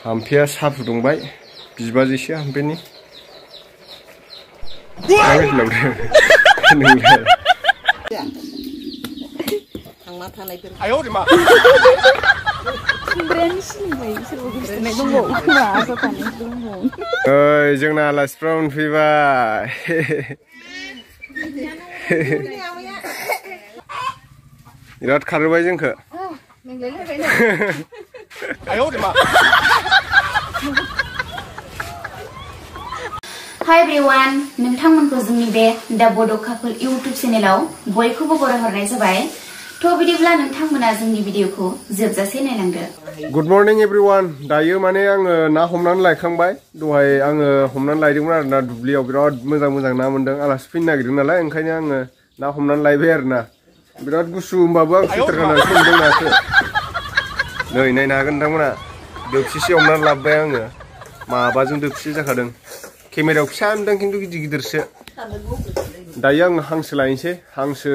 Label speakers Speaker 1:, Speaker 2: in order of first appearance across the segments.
Speaker 1: हाम्फेया साहा फुदुंबाय बिबाजैसो हाम्फेनि जोंना आलासिफ्रा मोनफैबाय बिराद खारबाय जोंखो
Speaker 2: Hi everyone, नोंथांमोनखौ जोंनि बे दा बड' कापल YouTube चेनेलाव बयखौबो बरायहरनाय जाबाय। थ' बिदिब्ला नोंथांमोना जोंनि भिडिअखौ जोबजासे नायलांदो।
Speaker 1: गुड मर्निं एभ्रिवान दायो माने आङो ना हमनानै लायखांबाय दहाय आङो हमनानै लायदोंमोन आरो ना दुब्लियाव बिराद मोजां मोजां ना मोनदों आलासि फैनो नागिरदों नालाय ओंखायनो आङो ना हमनानै लायबाय आरो ना बिराद गुसु होमबाबो आं सुइटार गाननानै हमदों नाखौ नै नायनो हागोन नोंथांमोना दोबसिसे हमनानै लाबोबाय आङो माबाजों दोबसिसे जाखादों केमेरायाव फिसा नुदों खिन्थु गिदिर गिदिरसो दायो आं हांसो लायनोसै हांसो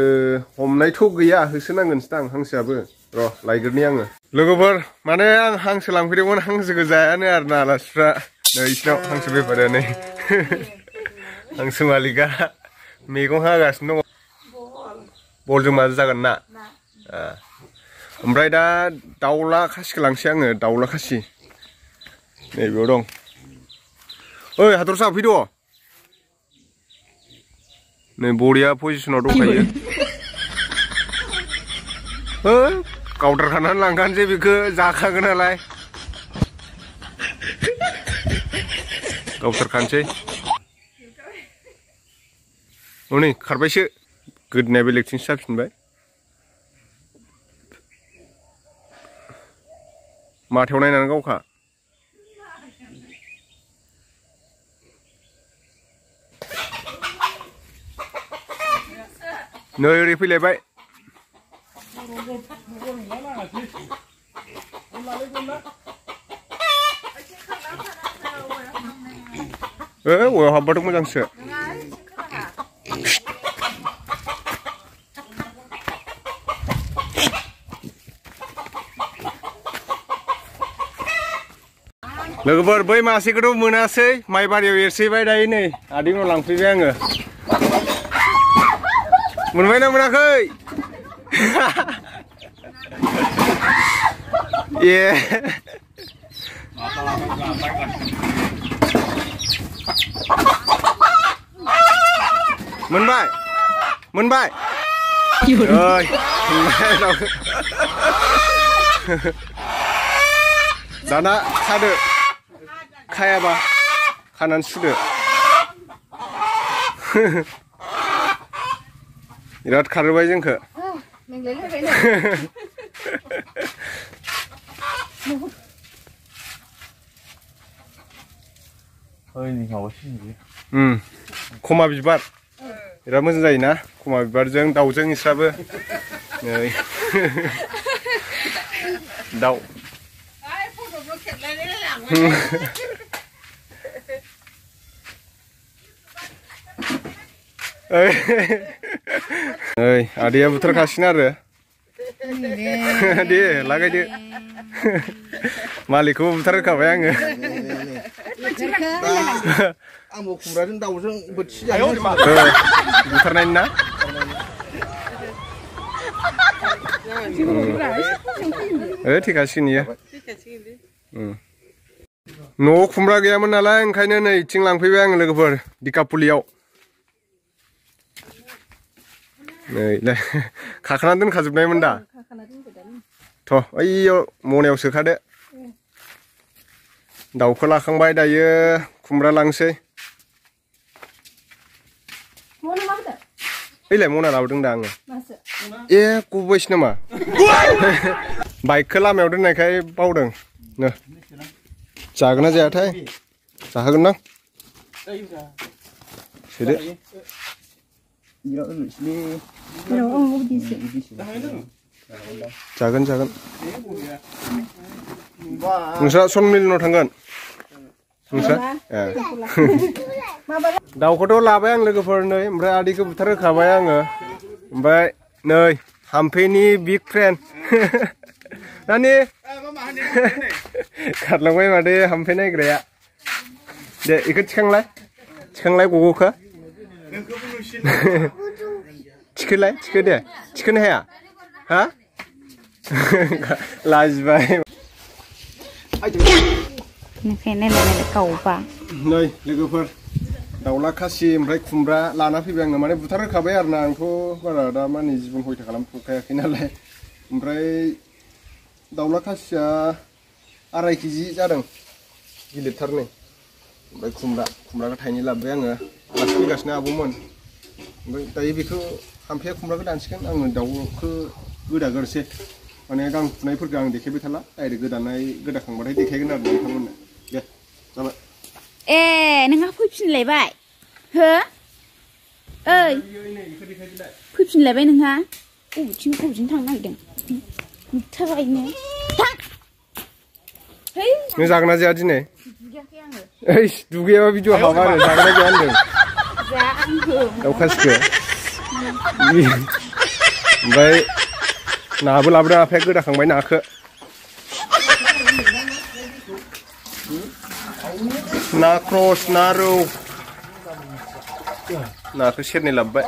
Speaker 1: हमनायथ' गैया होसोनांगोनसो दां हांसोआबो र' लायग्रोनि आङो लोगोफोर माने आं हांसो लांफैदोंमोन हांसोखौ जायानो आरो ना आलासिफ्रा नै बिसिनाव हांसो बेफारिया नै हांसो मालिका मैगं हागासिनो दङ बलजों माजों जागोन ना ओमफ्राय दा दाउला खासिखौ लांसै आङो दाउला खासि नैबेयाव दं ओइ हादरसा फैद' नै बरिया पजिसनाव दंखायो गावदार खानानै लांखानोसै बेखौ जाखागोन नालाय गावथारखानोसै हनै खारबायसो गोदोनाया बेलेगथिंसो जाफिनबाय माथायाव नायनानै गावखा नै ओरै फैलायबाय अयाव हाबबाथ' मोजांसो लोगोफोर बै मासेखौथ' मोनासै माइबारियाव एरसैबाय दायो नै आदैनाव लांफैबाय आङो मोनबायना मोनाखै ए मोनबाय मोनबाय ओइ दाना खादो खायाबा खानानै सुदो बिराद खारबाय जोंखो खमा बिबार बिराद मोजां जायोना खमा बिबारजों दाउजों इस्राबो नै दाउ ओइ आदैया बुथारखासिनो आरो दे लागायदो मालिकखौ बुथारहोखाबाय आङो
Speaker 3: आंबो खुमब्राजों दाउजों बोथिसे जायो
Speaker 1: बुथारनायनि ना थैखासिगोन इयो न'आव खुमब्रा गैयामोन नालाय ओंखायनो नै इथिं लांफैबाय आङो लोगोफोर दिकापुलियाव नै खाखाना दोनखाजोबनायमोन दा थ' ओइयाव मनायाव सोखादो दाउखौ लाखांबाय दायो खुमब्रा लांसै ओइलाय मना लाबोदों दा आङो ए गबोबायसो नामा बाइकखौ लामायाव दोननायखाय बावदों नो जागोन ना जायाथाय जाहोगोन ना सोदो जागोन जागोन नोंस्रा सनमिलनाव थांगोन नोंस्रा दाउखौथ' लाबाय आं लोगोफोर नै ओमफ्राय आदैखौ बुथारहोखाबाय आङो ओमफ्राय नै हाम्फेनि बिग फ्रेन्ड नानि खारलांबाय मादे हामफे नायग्राया दे इखौ थिखांलाय गग'खौ थिखो दे थिखोनो हाया हा लाजिबाय
Speaker 2: नायलाय गावबा
Speaker 1: नै लोगोफोर दाउला खासि ओमफ्राय खुमब्रा लाना फैबाय आङो माने बुथारहोखाबाय आरोना आंथ' बारा दा माने जिबन हयथा खालामथ'खायाखै नालाय ओमफ्राय दाउला खासिया 2.5 केजि जादों गिलिरथारनै ओमफ्राय खुमब्राखौ थाइनै लाबोबाय आङो आलासि फैगासिनो आब'मोन ओमफ्राय दायो बेखौ हामफेया खुमब्राखौ दानसिगोन आङो दाउखौ गोदागोरसै माने गां फुनायफोरखौ आं देखायबाय थाला डाइरेक्ट गोदाखांबाथाय देखायगोन आरो नोंथांमोननो दे जाबाय
Speaker 2: ए नोंहा फैफिनलायबाय हो ओइ फैफिनलायबाय नोंहा बबेथिं थांनो नागिरदों नुथारबायनो
Speaker 1: नों जागोन ना जाया दिनै ओइ दुगैयाबा भिडिअ हाबा आरो जागोन ना जाया होनदों दाउ खासिखौ ओमफ्राय नाबो लाबोदों आफाया गोदाखांबाय नाखौ ना क्रस ना रौ नाखौ सेरनै लाबोबाय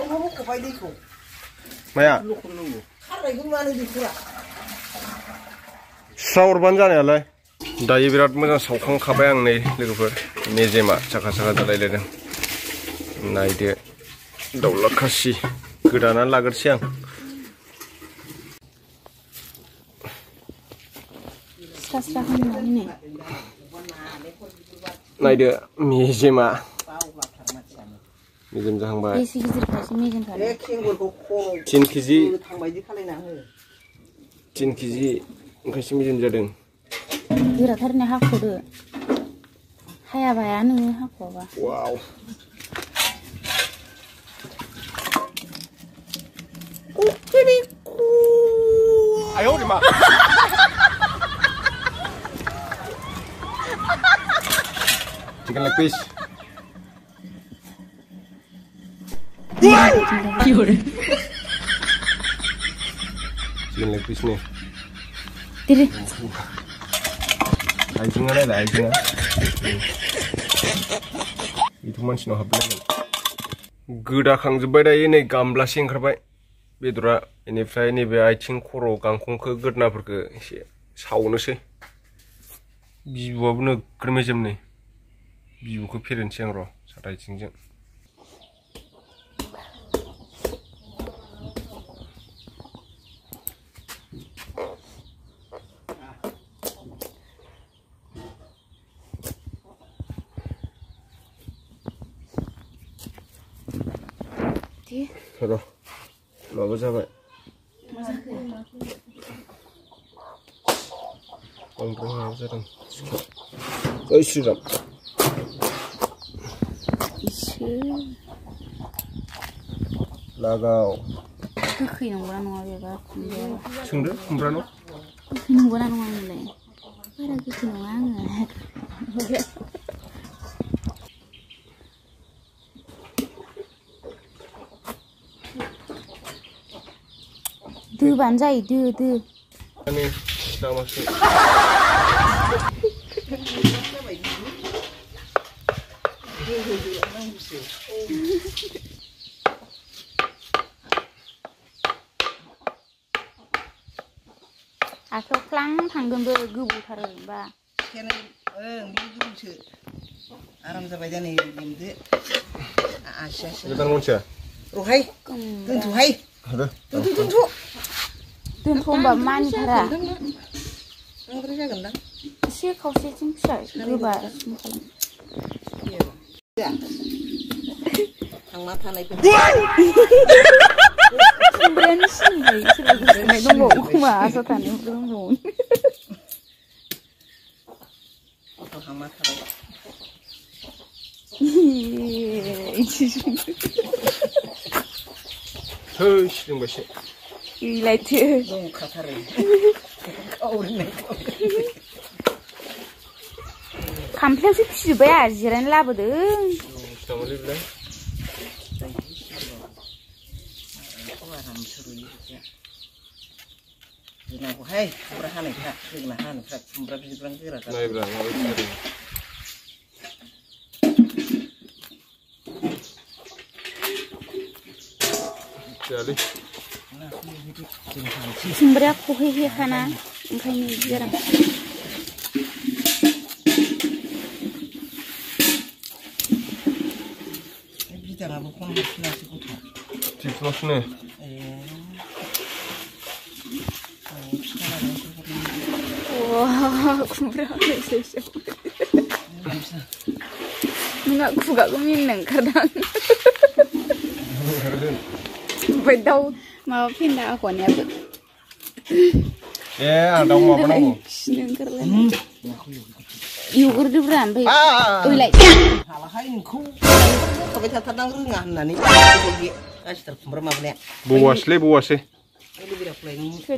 Speaker 1: माया सुस्रा हरबानो जानायालाय दायो बिराद मोजां सावखांखाबाय आं नै लोगोफोर मेजेमा साखा जालायलायदों नायदो दाउला खासि गोदानानै लाग्रोसै आं नायदो मेजेमा मेजेम जाहांबाय 3 केजि ओंखायसो मेजेम जादों
Speaker 2: गोराथारनो हाख'दो हायाबाया नोङो हाख'आबा
Speaker 1: वाव आय' मा chicken leg piece chicken leg piece nih
Speaker 2: diri
Speaker 1: आइजेंआ नायलाय आइजेंआ बेथ' मानसिनाव हाबलायगोन गोदाखांजोब्बाय दायो नै गामब्लासे ओंखारबाय बेदरा बेनिफ्राय नैबे आथिं खर' गांखंखौ गोदनाफोरखौ एसे सावनोसै बिबुआबो नोगोर मेजेम नै बिबुखौ फेरेनसै आं र' साथा आथिंजों र' माबा जाबाय बांद्राय माबा जादों ओइ श्रीराम लागाव
Speaker 2: गोखै नंगौना नङा बेबा
Speaker 1: सोंदो खुमब्रानाव
Speaker 2: गोखै नंगौना नङा नोंलाय बारा गोखै नङा आङो दोबानो जायो दो
Speaker 1: माने लामासो
Speaker 2: आखायाव फ्लां थांगोनबो गोबौथारो बा
Speaker 3: गोबौसो आराम जाबाय जानो लेमदो
Speaker 1: गोदान मानसिया
Speaker 3: रहाय दोनथ'हाय दोनथ'
Speaker 2: होनबा मानिथारा
Speaker 3: बांद्राय जागोनदां
Speaker 2: एसे खावसेथिं फिसा गोबासिन खालाम
Speaker 3: थांना थानायखौ
Speaker 2: खुमब्रायानो सिनबाय सोरबा गोसोनाय दंबावो खोमा आसा थानायाव दंबावो
Speaker 3: थांना थाबाय
Speaker 1: Hơi đừng bày chuyện.
Speaker 2: Ý lại chưa.
Speaker 3: Đông khá thà rồi. Câu này câu.
Speaker 2: Kamplasi pişirmeye jiran labodu.
Speaker 1: Tamam öyle.
Speaker 3: जोंनाखौहाय खुमब्रा हानायफ्रा जोगोनार हानायफ्रा खुमब्रा बिदिब्रां गोरा जाबाय
Speaker 1: नायब्रा माबायदि जादों जादों
Speaker 2: खुमब्राया खहे-हेखाना ओंखायनो बिदि जादों
Speaker 3: बिदाङाबो खम हारसिनासो गथ'
Speaker 1: थिखलासनो
Speaker 2: wah खुमब्रा हानायसो nggak खुगाखौ मिनिनो ओंखारदां ओमफ्राय दाउ माबा फेन्दा आग'नियाबो
Speaker 1: आं दाउ माबा नांगौ
Speaker 2: खिनो ओंखारलायनाय एवग्रोदोब्रा ओमफ्राय ओइलाय
Speaker 3: हालाहाय नोंखौ थाबाय थाथारनां रोङा होननानै गासिथार खुमब्रा माबानाया
Speaker 1: बौवासैलै बौवासै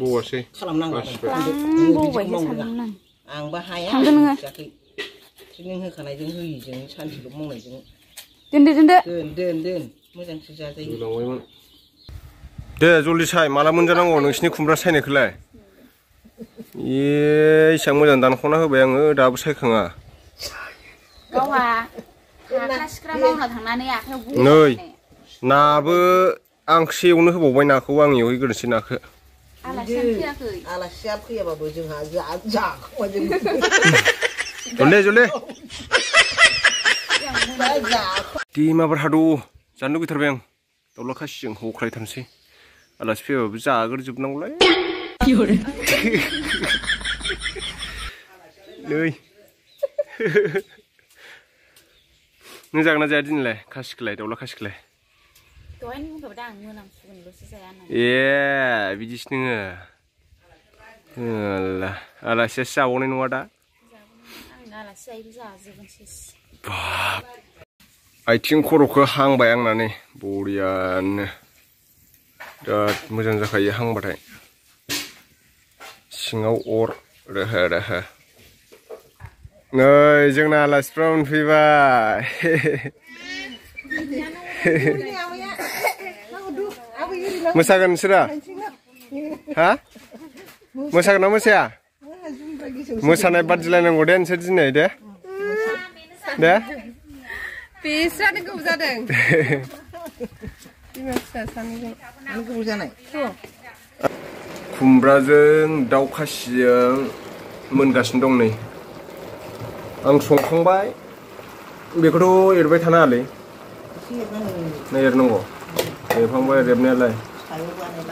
Speaker 3: बौवासै खालामनांगौ आंबा हाया जाखै नों होखानायजों होयिजों सानसेल' मावनायजों दोन मोजांसो जाजायो
Speaker 1: होलांबायमोन दे जल्दि साय माला मोनजानांगौ नोंसिनि खुमब्रा सायनायखौलाय एसेबां मोजां दानख'ना होबाय आङो दाबो सायखाङा
Speaker 2: गावहा हाग्रा सिख्रा मावना थांनानै आखायाव
Speaker 1: नै नाबो आं ओंख्रि एवनो होबावबाय नाखौ आं एवहैग्रोनोसै नाखौ
Speaker 3: आलासिया फैयाबाबो जोंहा जाखोमा जों
Speaker 1: जल्दि दे माबार हादौ जानो लुगैथारबाय आं दाउला खासिजों हख्लायथारनोसै आलासि फैयाबाबो जाग्रोजोबनांगौलाय नै नों जागोन ना जाया दिनैलाय खासिखौलाय दाउला खासिखौलाय
Speaker 2: दहायनो बुंखाबाय आं मोनामसुगोनल'सो जाया होननानै
Speaker 1: बिदिसो नोङो आलासियासो जाबावनाय नङा दा
Speaker 2: आलासि जायोबो जाजोबनोसै
Speaker 1: बाब आथिं खर'खौ हांबाय आंनानै बरियानो बिराद मोजां जाखायो हांबाथाय सिङाव अर रोहो रोहो नै जोंना आलासिफ्रा मोनफैबाय मोसागोन नोंसोरा हा मोसागोन ना मोसाया मोसानाय बादिलायनांगौ दे नोंसोर दिनै दे
Speaker 4: बेस्रानो गोबाव जादों बिमा फिसा सानैजों
Speaker 3: गोबाव जानाय
Speaker 1: खुमब्राजों दाउ खासिजों मोनगासिनो दं नै आं संखांबाय बेखौथ' एरबाय थानाङालै एरनांगौ एरखांबाय रेबनायालाय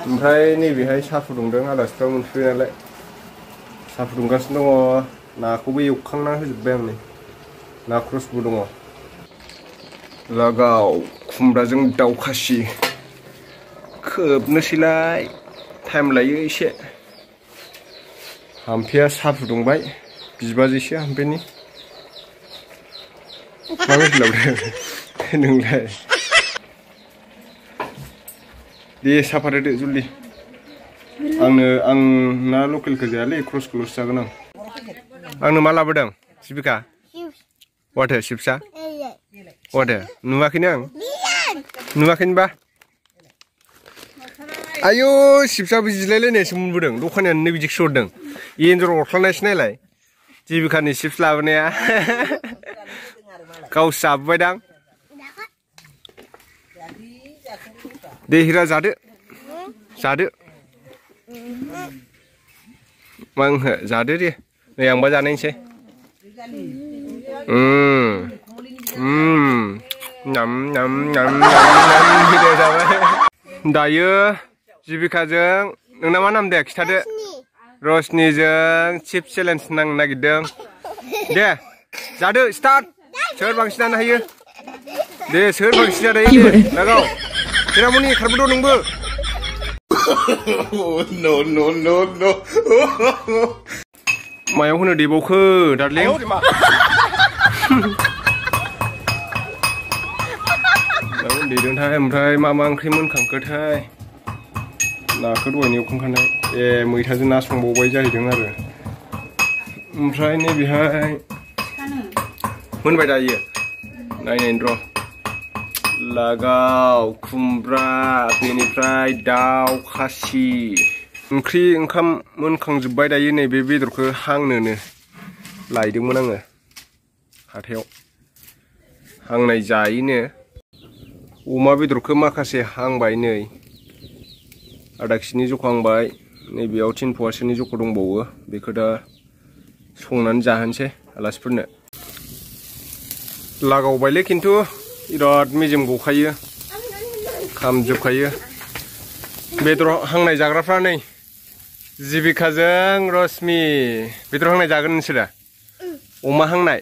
Speaker 1: ओमफ्राय नैबेहाय साहा फुदुंदों आलासिफ्रा मोनफैबाय नालाय साहा फुदुंगासिनो दङ नाखौबो एवखांना होजोब्बाय आं नै ना क्रसबो दङ लागाव खुमब्राजों दाउ खासि खोबनोसैलाय टाइम लायो एसे हाम्फेया साहा फुदुंबाय बिबाजैसो हाम्फेनि मा बायदि लाबोदों नोंलाय दे साफात होदो जल्दि आं ना लकेलखौ जायालै क्रसखौल'सो जागोन आंनो मा लाबोदों सिबिका वाथो सिप्सा वाथो नुवाखैनो आं नुवाखैनोबा आयु सिप्साबो जिलायलायनायसो मोनबोदों दखानियानो बिदिखौसो हरदों एन्जर अरख्लानायसो नायलाय जिबिकानि चिप्स लाबोनाया गावसो जाबोबायदां दे हिरा जादो मा होनो जादो दे नै आंबा जानायसै दायो जिबिकाजों नोंना मा नाम दे खिथादो रशनिजों चिप्स चेलेन्ज नांनो नागिरदों दे जादो स्टार्ट सोर बांसिन जानो हायो दे सोर बांसिन जानो हायो दे लागाव हिरामनि खारबोद' नोंबो no मायाव होनो देबावखो दार्लिं देदोंथाय ओमफ्राय मा ओंख्रि मोनखांखोथाय नाखौ दहायनो एवखांखानाय मैथाजों ना संबावबाय जाहैदों आरो ओमफ्राय नैबेहाय मोनबाय दायो नायनायनि र' लागाव खुमब्रा बेनिफ्राय दाउ खासि ओंख्रि ओंखाम मोनखांजोब्बाय दायो नैबे बेदरखौ हांनोनो लायदोंमोन आङो हाथायाव हांनाय जायोनो अमा बेदरखौ माखासे हांबाय नै आधा केजिनि जख हांबाय नैबेयाव 3 पवासोनि जख दंबावो बेखौ दा संनानै जाहोनोसै आलासिफोरनो लागावबायलै खिन्थु बिराद मेजेम गखायो खामजोबखायो बेदर हांनाय जाग्राफ्रा नै जिबिकाजों रश्मि बेदर हांनाय जागोन नोंसोरो अमा हांनाय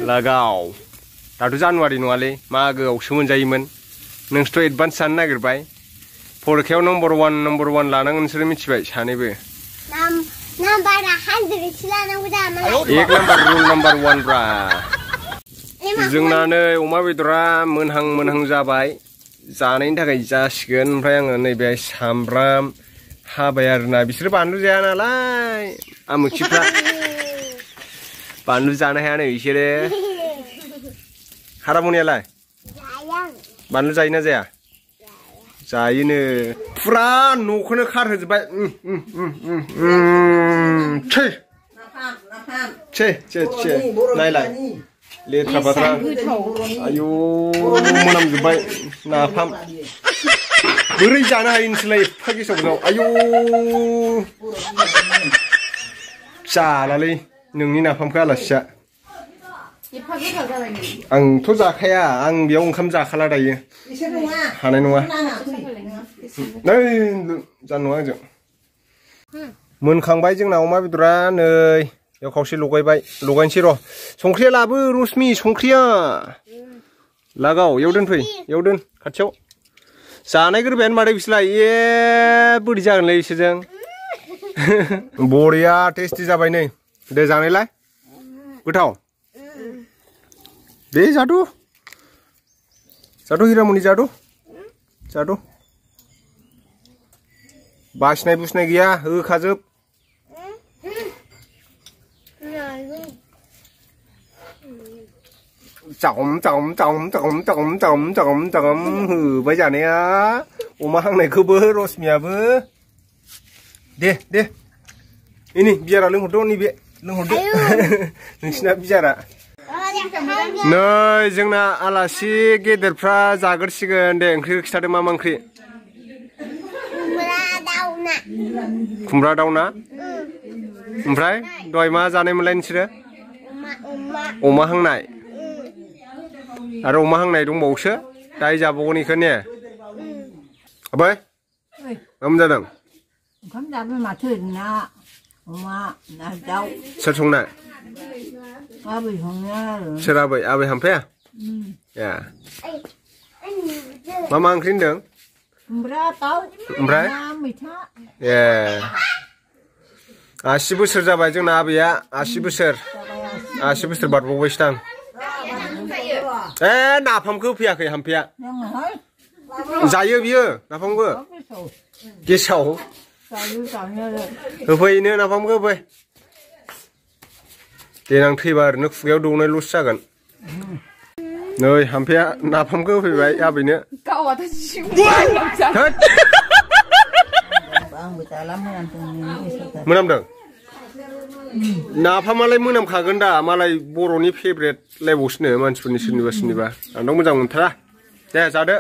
Speaker 1: लागाव दाथ' जानुवारि नङालै मागोआवसो मोनजायोमोन नोंसोरथ' एडभान्स जानो नागिरबाय फरिखायाव नम्बर 1 लानांगोन नोंसोरो मिथिबाय सानैबो
Speaker 5: नाम्बारा 100 लानांगौ दा
Speaker 1: एक नाम्बार रुल नाम्बार 1 ब्रा जोंना नै अमा बेदरा मोनहां जाबाय जानायनि थाखाय जासिगोन ओमफ्राय आङो नैबे सामब्राम हाबाय आरोना बिसोरो बानलु जाया नालाय आमुखिफ्रा बानलु जानो हाया नै बिसोरो हारामनियालाय बानलु जायोना जाया जायोनो फुरा न'खौनो खारहोजोबबाय छे नायलाय लेथ्रा बाथ्रा आयु मोनामजोब्बाय नाफाम बोरै जानो हायो नोंसोरलाय एफा गेसाव आयु जालालै नोंनि नाफामखौ आलासिया आंथ' जाखाया आं बेयाव ओंखाम जाखाला दायो हानाय नङा नै जानो नङा आंजों मोनखांबाय जोंना अमा बेदरा नै बेयाव खावसे लगायनोसै र' संख्रिया लाबो रश्मि संख्रिया लागाव एव दोनफै एव दोन खाथियाव जानाय गोरबायानो माथो बिसोरलाय बोरै जागोनलै बिसोरजों बरिया टेस्टि जाबाय नै दे जानायलाय गोथाव दे जादो हिरामनि जादो बासिनाय बुसिनाय गैया होखाजोब होबाय जानाया अमा हांनायखौबो रश्मियाबो दे इनि बियारा लोंहरदो नैबे लोंहरदो नोंसिना बियारा नै जोंना आलासि गेदेरफ्रा जाग्रोसिगोन दे ओंख्रिखौ खिथादो मा ओंख्रि खुमब्रा दाउना ओमफ्राय दहाय मा जानायमोनलाय नोंसोरो अमा हांनाय आरो अमा हांनाय दंबावोसो दाय जाबावगोन इखौ ने आबै मा मोनजादों
Speaker 6: ओंखाम जाबाय माथो ना अमा ना दाउ
Speaker 1: सोर संनाय
Speaker 6: आबै संनाय आरो
Speaker 1: सोर आबै हामफाया ए मा ओंख्रि होनदों
Speaker 6: खुमब्रा दाउ
Speaker 1: ओमफ्राय
Speaker 6: मैथा
Speaker 1: ए 80 बोसोर जाबाय जोंना आबैया 80 बोसोर बारबावबायसोदां ए नाफामखौ होफैयाखै हामफाया जायो बियो नाफामखौ गेसाव होफैनो नाफामखौ होफै देनां थैबा ओरैनो खुगायाव दौनायल'सो जागोन नै हामफाया नाफामखौ होफैबाय आबैनो मोनामदों नाफामालाय मोनामखागोन दा मालाय बर'नि फेभरेट लायबावसोनो मानसिफोरनि सोरनिबा आंथ' मोजां मोनथारा दे जादो